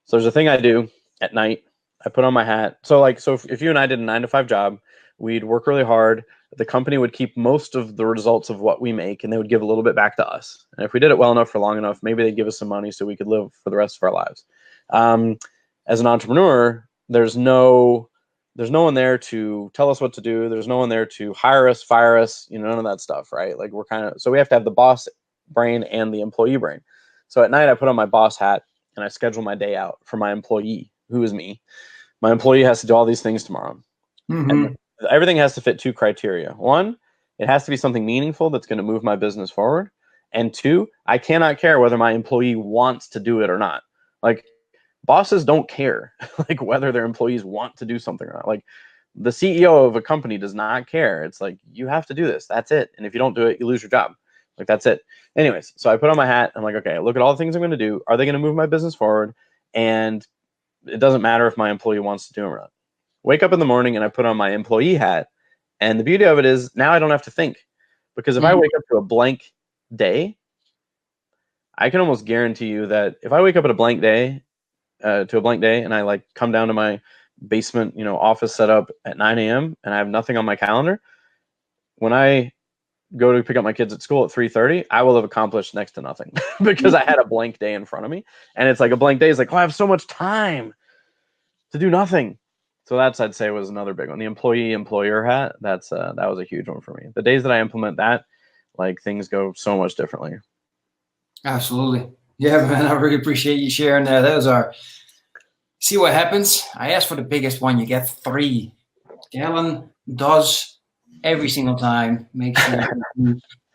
So there's a thing I do at night. I put on my hat. So if you and I did a 9-to-5 job, we'd work really hard. The company would keep most of the results of what we make, and they would give a little bit back to us. And if we did it well enough for long enough, maybe they'd give us some money so we could live for the rest of our lives. As an entrepreneur, there's no one there to tell us what to do. There's no one there to hire us, fire us, none of that stuff, right? Like so we have to have the boss brain and the employee brain. So at night I put on my boss hat and I schedule my day out for my employee, who is me. My employee has to do all these things tomorrow. And everything has to fit 2 criteria. 1, it has to be something meaningful that's going to move my business forward. And 2, I cannot care whether my employee wants to do it or not. Like, bosses don't care like whether their employees want to do something or not. Like, the CEO of a company does not care. It's like, you have to do this. That's it. And if you don't do it, you lose your job. Like, that's it. Anyways, so I put on my hat. I'm like, okay, look at all the things I'm going to do. Are they going to move my business forward? And it doesn't matter if my employee wants to do them or not. Wake up in the morning and I put on my employee hat. And the beauty of it is now I don't have to think, because if I wake up to a blank day, I can almost guarantee you that if I wake up at a blank day, and I like come down to my basement, office setup at 9 a.m. and I have nothing on my calendar, when I go to pick up my kids at school at 3:30, I will have accomplished next to nothing because I had a blank day in front of me. And it's like a blank day is like, oh, I have so much time to do nothing. So that's, I'd say, was another big one. The employer hat, that was a huge one for me. The days that I implement that, like, things go so much differently. Absolutely. Yeah, man, I really appreciate you sharing that. Those are, see what happens. I asked for the biggest one. You get 3. Galen does every single time. Make sure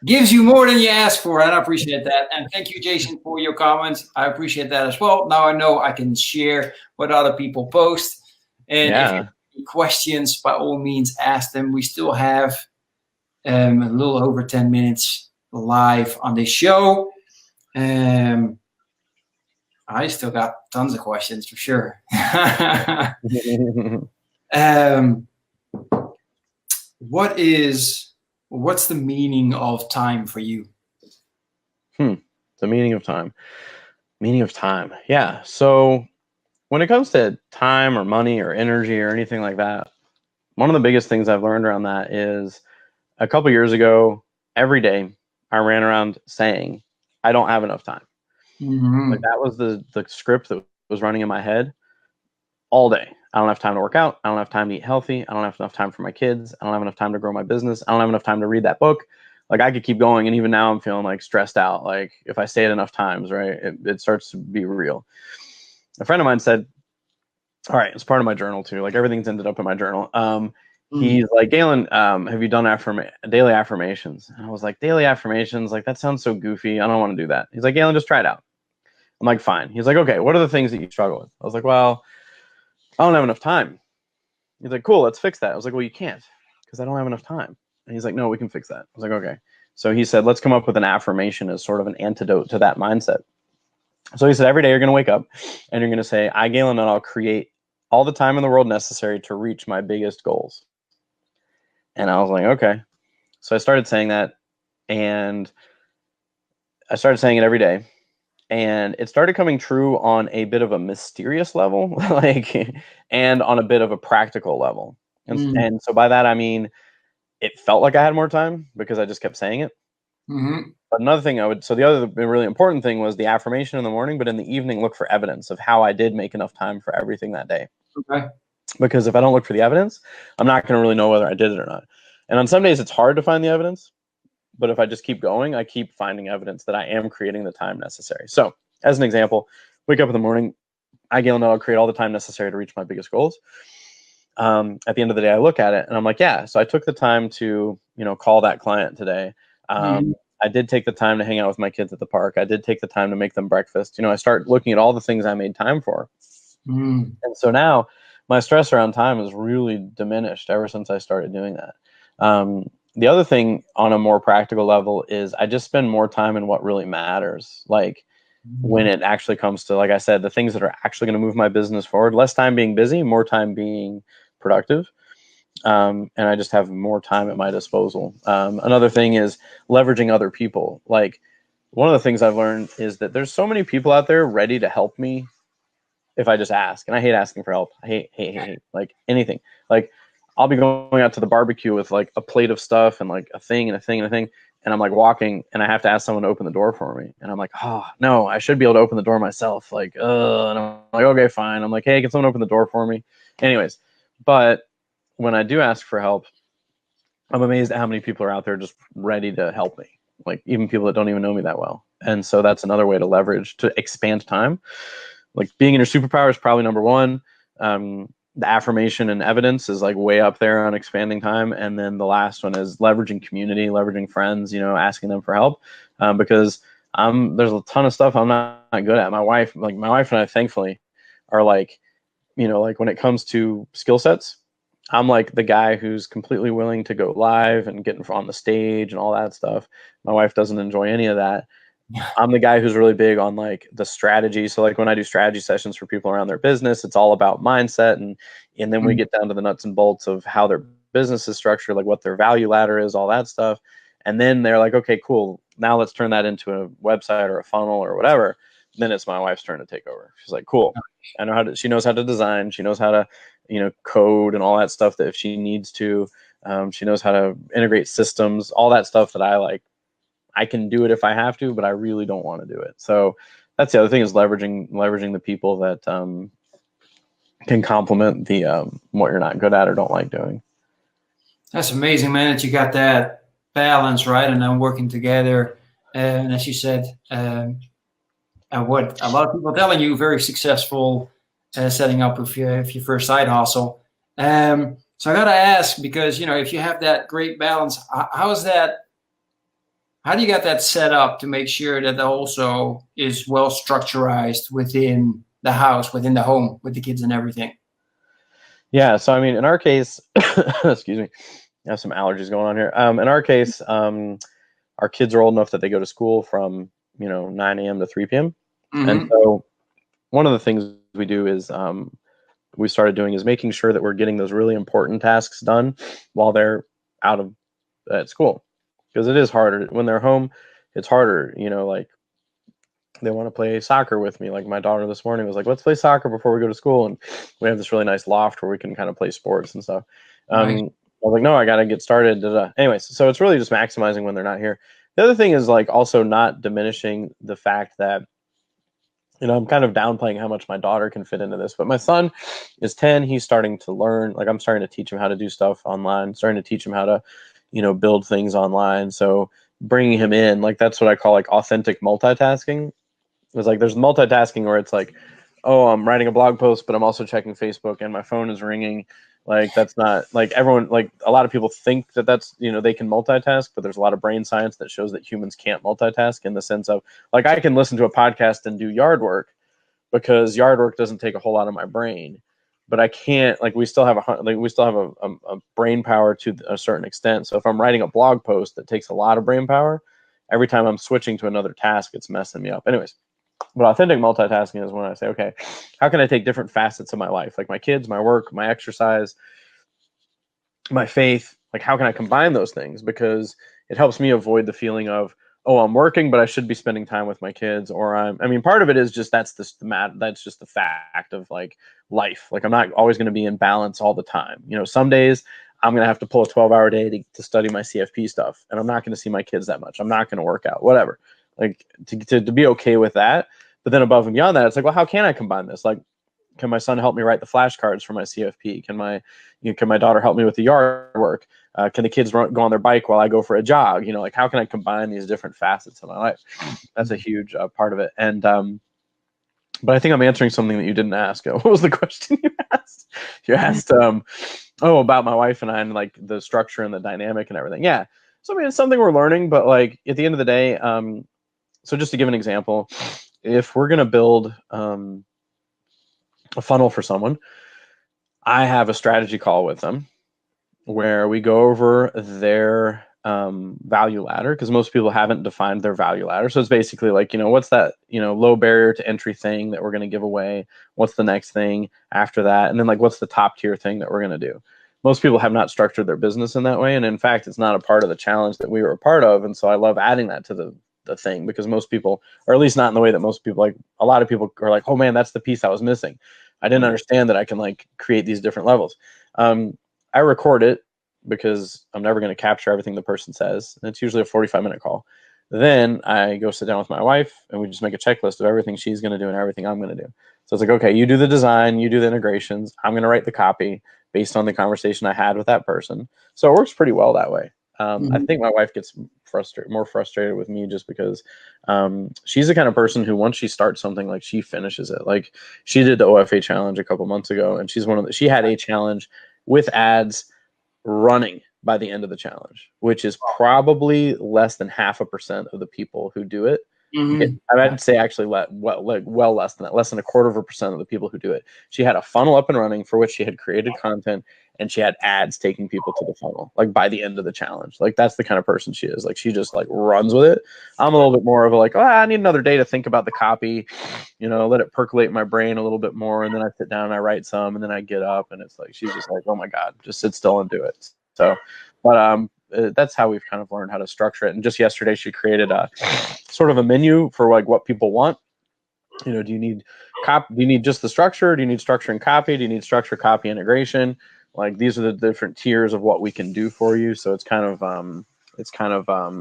gives you more than you ask for, and I appreciate that. And thank you, Jason, for your comments. I appreciate that as well. Now I know I can share what other people post. And if you have any questions, by all means, ask them. We still have a little over 10 minutes live on this show. I still got tons of questions for sure. What's the meaning of time for you? The meaning of time. Yeah. So when it comes to time or money or energy or anything like that, one of the biggest things I've learned around that is a couple years ago, every day I ran around saying, I don't have enough time. Like, that was the script that was running in my head all day. I don't have time to work out. I don't have time to eat healthy. I don't have enough time for my kids. I don't have enough time to grow my business. I don't have enough time to read that book. Like, I could keep going. And even now I'm feeling like stressed out. Like, if I say it enough times, right, it starts to be real. A friend of mine said, all right, it's part of my journal too. Like, everything's ended up in my journal. he's like, Galen, have you done daily affirmations? And I was like, daily affirmations? Like, that sounds so goofy. I don't want to do that. He's like, Galen, just try it out. I'm like, fine. He's like, okay, what are the things that you struggle with? I was like, well, I don't have enough time. He's like, cool, let's fix that. I was like, well, you can't, because I don't have enough time. And he's like, no, we can fix that. I was like, okay. So he said, let's come up with an affirmation as sort of an antidote to that mindset. So he said, every day you're going to wake up and you're going to say, I, Galen Nuttall, create all the time in the world necessary to reach my biggest goals. And I was like, okay. So I started saying that, and I started saying it every day. And it started coming true on a bit of a mysterious level, like, and on a bit of a practical level. And so by that, I mean, it felt like I had more time because I just kept saying it. But another thing so the other really important thing was the affirmation in the morning, but in the evening, look for evidence of how I did make enough time for everything that day. Okay. Because if I don't look for the evidence, I'm not going to really know whether I did it or not. And on some days, it's hard to find the evidence. But if I just keep going, I keep finding evidence that I am creating the time necessary. So as an example, wake up in the morning, I, Galen Nuttall, create all the time necessary to reach my biggest goals. At the end of the day, I look at it and I'm like, yeah, so I took the time to, call that client today. I did take the time to hang out with my kids at the park. I did take the time to make them breakfast. I start looking at all the things I made time for. And so now my stress around time is really diminished ever since I started doing that. The other thing on a more practical level is I just spend more time in what really matters. Like when it actually comes to, like I said, the things that are actually going to move my business forward, less time being busy, more time being productive. And I just have more time at my disposal. Another thing is leveraging other people. Like one of the things I've learned is that there's so many people out there ready to help me if I just ask. And I hate asking for help. I hate like anything. Like I'll be going out to the barbecue with like a plate of stuff and like a thing and a thing and a thing. And I'm like walking and I have to ask someone to open the door for me. And I'm like, oh no, I should be able to open the door myself. Like, and I'm like, okay, fine. I'm like, hey, can someone open the door for me? Anyways, but when I do ask for help, I'm amazed at how many people are out there just ready to help me. Like even people that don't even know me that well. And so that's another way to leverage to expand time. Like being in your superpower is probably number one. The affirmation and evidence is like way up there on expanding time. And then the last one is leveraging community, leveraging friends, asking them for help. Because there's a ton of stuff I'm not good at. My wife and I thankfully are like, like when it comes to skill sets, I'm like the guy who's completely willing to go live and get on the stage and all that stuff. My wife doesn't enjoy any of that. I'm the guy who's really big on like the strategy. So like when I do strategy sessions for people around their business, it's all about mindset. And then we get down to the nuts and bolts of how their business is structured, like what their value ladder is, all that stuff. And then they're like, okay, cool. Now let's turn that into a website or a funnel or whatever. And then it's my wife's turn to take over. She's like, cool. She knows how to design. She knows how to, code and all that stuff that if she needs to, she knows how to integrate systems, all that stuff that I like. I can do it if I have to, but I really don't want to do it. So that's the other thing is leveraging the people that can complement the what you're not good at or don't like doing. That's amazing, man, that you got that balance, right? And then working together. And as you said, and what a lot of people telling you, very successful setting up with your first side hustle. So I got to ask, because, if you have that great balance, how do you get that set up to make sure that also is well structured within the house, within the home, with the kids and everything? Yeah. So, I mean, in our case, excuse me, I have some allergies going on here. In our case, our kids are old enough that they go to school from, 9 a.m. to 3 p.m. And so one of the things we do is we started doing is making sure that we're getting those really important tasks done while they're out of at school. Because it is harder when they're home. It's harder, like they want to play soccer with me. Like my daughter this morning was like, let's play soccer before we go to school. And we have this really nice loft where we can kind of play sports and stuff. Nice. I was like, no, I got to get started. Anyways, so it's really just maximizing when they're not here. The other thing is like also not diminishing the fact that, I'm kind of downplaying how much my daughter can fit into this, but my son is 10. He's starting to learn, like I'm starting to teach him how to do stuff online, starting to teach him how to, build things online. So bringing him in, like, that's what I call like authentic multitasking. It's like, there's multitasking where it's like, oh, I'm writing a blog post, but I'm also checking Facebook and my phone is ringing. Like that's not like everyone, like a lot of people think that that's, you know, they can multitask, but there's a lot of brain science that shows that humans can't multitask in the sense of like, I can listen to a podcast and do yard work because yard work doesn't take a whole lot of my brain, but I can't, like, we still have a brain power to a certain extent. So if I'm writing a blog post that takes a lot of brain power, every time I'm switching to another task, it's messing me up. Anyways, but authentic multitasking is when I say, okay, how can I take different facets of my life, like my kids, my work, my exercise, my faith, like how can I combine those things? Because it helps me avoid the feeling of, oh, I'm working, but I should be spending time with my kids, or I mean, part of it is just that's just the fact of like life. Like I'm not always going to be in balance all the time. You know, some days I'm going to have to pull a 12-hour day to study my CFP stuff, and I'm not going to see my kids that much. I'm not going to work out, whatever. Like to be okay with that. But then above and beyond that, it's like, well, how can I combine this? Like, can my son help me write the flashcards for my CFP? Can my daughter help me with the yard work? Can the kids go on their bike while I go for a jog? You know, like how can I combine these different facets of my life? That's a huge part of it. And but I think I'm answering something that you didn't ask. What was the question you asked? You asked, about my wife and I and like the structure and the dynamic and everything. Yeah. So I mean, it's something we're learning, but like at the end of the day, so just to give an example, if we're gonna build a funnel for someone, I have a strategy call with them where we go over their value ladder, because most people haven't defined their value ladder. So it's basically like, you know, what's that, you know, low barrier to entry thing that we're going to give away? What's the next thing after that? And then like, what's the top tier thing that we're going to do? Most people have not structured their business in that way. And in fact, it's not a part of the challenge that we were a part of. And so I love adding that to the thing, because most people, or at least not in the way that most people, like a lot of people are like, oh man, that's the piece I was missing. I didn't understand that I can like create these different levels. I record it because I'm never going to capture everything the person says. And it's usually a 45-minute call. Then I go sit down with my wife and we just make a checklist of everything she's going to do and everything I'm going to do. So it's like, okay, you do the design, you do the integrations. I'm going to write the copy based on the conversation I had with that person. So it works pretty well that way. I think my wife gets more frustrated with me just because she's the kind of person who once she starts something, like she finishes it. Like she did the OFA challenge a couple months ago, and she had a challenge with ads running by the end of the challenge, which is probably less than 0.5% of the people who do it. I'd say actually well less than that, less than 0.25% of the people who do it. She had a funnel up and running for which she had created content, and she had ads taking people to the funnel, like by the end of the challenge. Like that's the kind of person she is. Like she just like runs with it. I'm a little bit more of a like, oh, I need another day to think about the copy, you know, let it percolate in my brain a little bit more, and then I sit down and I write some, and then I get up, and it's like she's just like, oh my god, just sit still and do it. So, but that's how we've kind of learned how to structure it. And just yesterday, she created a sort of a menu for like what people want. You know, do you need just the structure? Do you need structure and copy? Do you need structure, copy, integration? Like these are the different tiers of what we can do for you. So it's kind of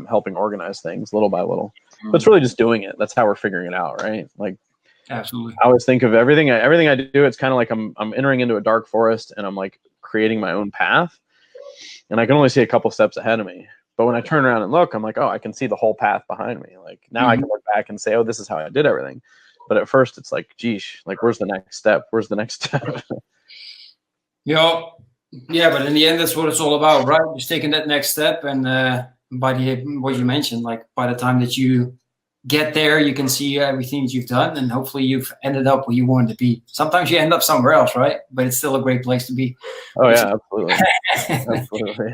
helping organize things little by little. But it's really just doing it. That's how we're figuring it out, right? Like absolutely. I always think of everything I do. It's kind of like I'm entering into a dark forest and I'm like creating my own path. And I can only see a couple steps ahead of me. But when I turn around and look, I'm like, oh, I can see the whole path behind me. Like now I can look back and say, oh, this is how I did everything. But at first it's like, geesh, like where's the next step? Where's the next step? Yeah, but in the end, that's what it's all about, right? Just taking that next step. And what you mentioned, like by the time that you get there, you can see everything that you've done, and hopefully you've ended up where you wanted to be. Sometimes you end up somewhere else, right? But it's still a great place to be. Oh yeah, absolutely. Absolutely.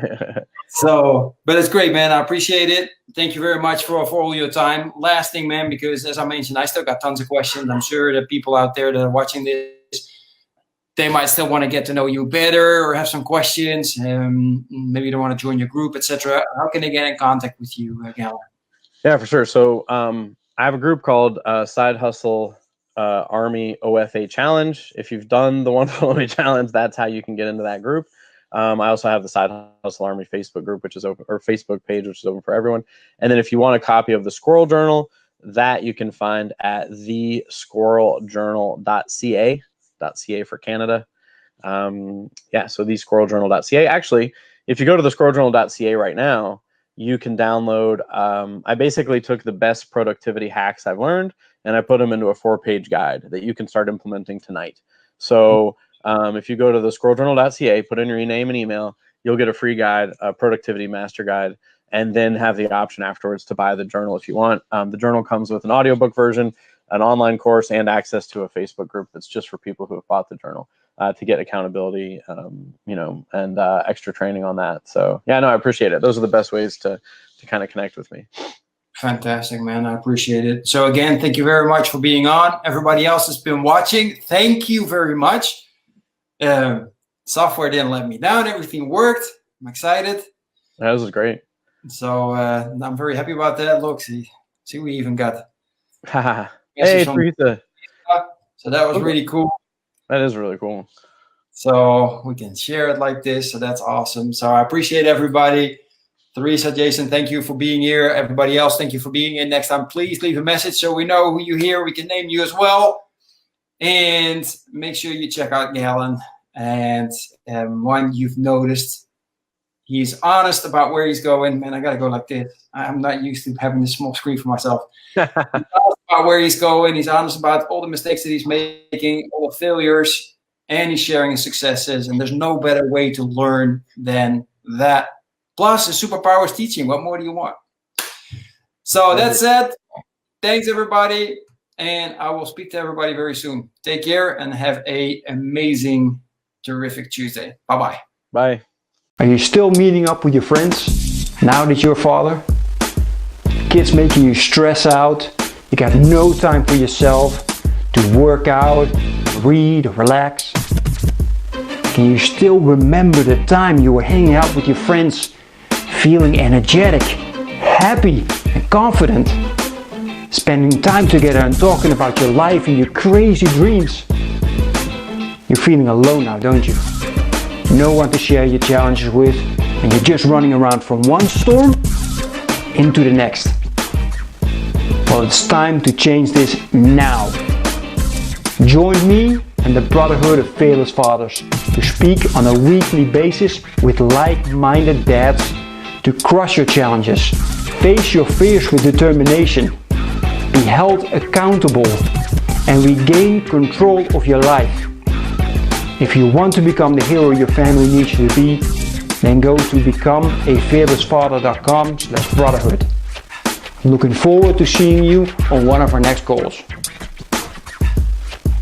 So, but it's great, man. I appreciate it. Thank you very much for all your time. Last thing, man, because as I mentioned, I still got tons of questions. I'm sure that people out there that are watching this, they might still want to get to know you better or have some questions. Maybe they want to join your group, etc. How can they get in contact with you, Galen? Yeah, for sure. So I have a group called Side Hustle Army OFA Challenge. If you've done the One Follow Me Challenge, that's how you can get into that group. I also have the Side Hustle Army Facebook group, which is open, or Facebook page, which is open for everyone. And then if you want a copy of the Squirrel Journal, that you can find at thesquirreljournal.ca. .ca for Canada. So thesquirreljournal.ca. Actually, if you go to thesquirreljournal.ca right now, you can download. I basically took the best productivity hacks I've learned and I put them into a 4-page guide that you can start implementing tonight. So If you go to the squirreljournal.ca, put in your name and email, you'll get a free guide, a productivity master guide, and then have the option afterwards to buy the journal if you want. The journal comes with an audiobook version, an online course, and access to a Facebook group that's just for people who have bought the journal to get accountability, and extra training on that. So yeah, no, I appreciate it. Those are the best ways to kind of connect with me. Fantastic, man. I appreciate it. So again, thank you very much for being on. Everybody else has been watching, thank you very much. Software didn't let me down. Everything worked. I'm excited. That was great. So I'm very happy about that. Look, see we even got. Hey, Teresa. So that was really cool. That is really cool. So we can share it like this. So that's awesome. So I appreciate everybody. Teresa, Jason, thank you for being here. Everybody else, thank you for being in. Next time, please leave a message so we know who you hear. We can name you as well. And make sure you check out Galen. And one you've noticed, he's honest about where he's going. Man, I got to go like this. I'm not used to having this small screen for myself. He's honest about where he's going. He's honest about all the mistakes that he's making, all the failures, and he's sharing his successes. And there's no better way to learn than that. Plus, the Superpowers teaching. What more do you want? So that said, thanks, everybody. And I will speak to everybody very soon. Take care and have an amazing, terrific Tuesday. Bye-bye. Bye. Are you still meeting up with your friends now that you're a father? Kids making you stress out. You got no time for yourself to work out, read, or relax. Can you still remember the time you were hanging out with your friends, feeling energetic, happy, and confident? Spending time together and talking about your life and your crazy dreams. You're feeling alone now, don't you? No one to share your challenges with, and you're just running around from one storm into the next. Well, it's time to change this now. Join me and the Brotherhood of Fearless Fathers to speak on a weekly basis with like-minded dads to crush your challenges, face your fears with determination, be held accountable, and regain control of your life. If you want to become the hero your family needs you to be, then go to becomeafearlessfather.com/brotherhood. Looking forward to seeing you on one of our next calls.